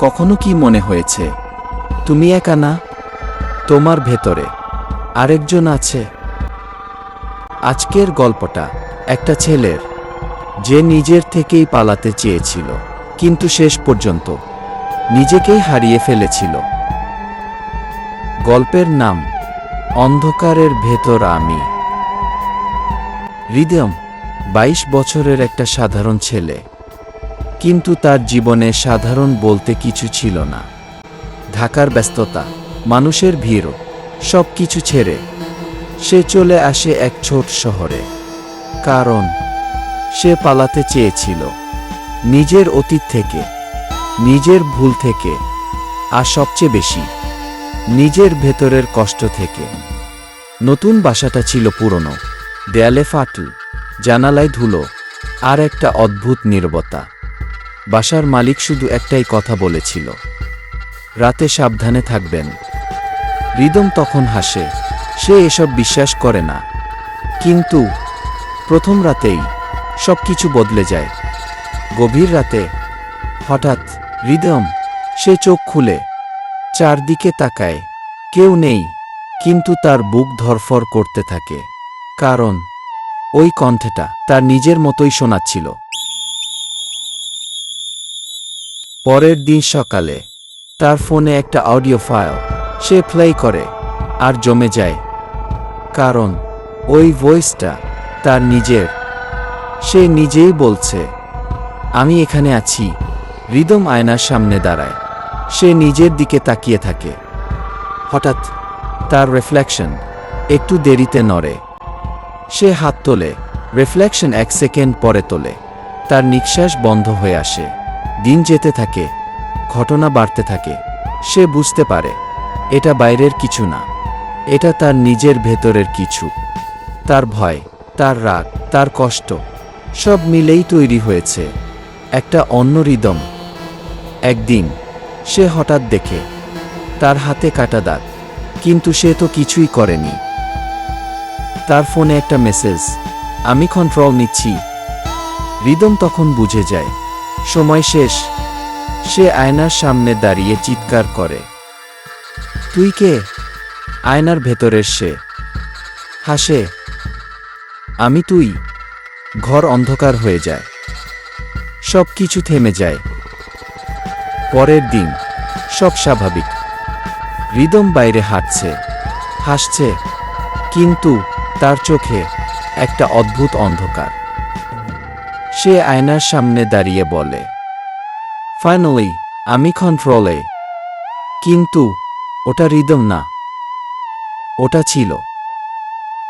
কখনো কি মনে হয়েছে তুমি একা না, তোমার ভেতরে আরেকজন আছে? আজকের গল্পটা একটা ছেলের, যে নিজের থেকেই পালাতে চেয়েছিল, কিন্তু শেষ পর্যন্ত নিজেকেই হারিয়ে ফেলেছিল। গল্পের নাম অন্ধকারের ভেতর আমি। হৃদম 22 বছরের একটা সাধারণ ছেলে, কিন্তু তার জীবনে সাধারণ বলতে কিছু ছিল না। ঢাকার ব্যস্ততা, মানুষের ভিড়, সব কিছু ছেড়ে সে চলে আসে এক ছোট শহরে। কারণ সে পালাতে চেয়েছিল নিজের অতীত থেকে, নিজের ভুল থেকে, আর সবচেয়ে বেশি নিজের ভেতরের কষ্ট থেকে। নতুন বাসাটা ছিল পুরনো, দেয়ালে ফাটল, জানালায় ধুলো, আর একটা অদ্ভুত নীরবতা। বাসার মালিক শুধু একটাই কথা বলেছিল, রাতে সাবধানে থাকবেন। হৃদম তখন হাসে, সে এসব বিশ্বাস করে না। কিন্তু প্রথম রাতেই সব কিছু বদলে যায়। গভীর রাতে হঠাৎ হৃদম সে চোখ খুলে চারদিকে তাকায়, কেউ নেই, কিন্তু তার বুক ধড়ফড় করতে থাকে। কারণ ওই কণ্ঠটা তার নিজের মতোই শোনাচ্ছিল। পরের দিন সকালে তার ফোনে একটা অডিও ফাইল সে প্লে করে, আর জমে যায়। কারণ ওই ভয়েসটা তার নিজের। সে নিজেই বলছে, আমি এখানে আছি। হৃদম আয়নার সামনে দাঁড়ায়, সে নিজের দিকে তাকিয়ে থাকে। হঠাৎ তার রিফ্লেকশন একটু দেরিতে নড়ে। সে হাত তোলে, রিফ্লেকশন 1 সেকেন্ড পরে তোলে। তার নিঃশ্বাস বন্ধ হয়ে আসে। দিন যেতে থাকে, ঘটনা বাড়তে থাকে। সে বুঝতে পারে এটা বাইরের কিছু না, এটা তার নিজের ভেতরের কিছু। তার ভয়, তার রাগ, তার কষ্ট, সব মিলেই তৈরি হয়েছে একটা অন্য হৃদম। একদিন সে হঠাৎ দেখে তার হাতে কাটা দাগ, কিন্তু সে তো কিছুই করেনি। তার ফোনে একটা মেসেজ, আমি কন্ট্রোল নিচ্ছি। হৃদম তখন বুঝে যায় সময় শেষ। সে আয়নার সামনে দাঁড়িয়ে চিৎকার করে, তুই কে? আয়নার ভেতরের সে হাসে, আমি তুই। ঘর অন্ধকার হয়ে যায়, সব কিছু থেমে যায়। পরের দিন সব স্বাভাবিক। হৃদম বাইরে হাঁটছে, হাসছে, কিন্তু তার চোখে একটা অদ্ভুত অন্ধকার। সে আয়নার সামনে দাঁড়িয়ে বলে, ফাইনালি আমি কন্ট্রোলে। কিন্তু ওটা হৃদম না, ওটা ছিল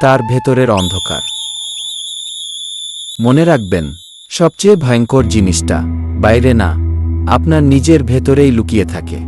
তার ভেতরের অন্ধকার। মনে রাখবেন, সবচেয়ে ভয়ঙ্কর জিনিসটা বাইরে না, আপনার নিজের ভেতরেই লুকিয়ে থাকে।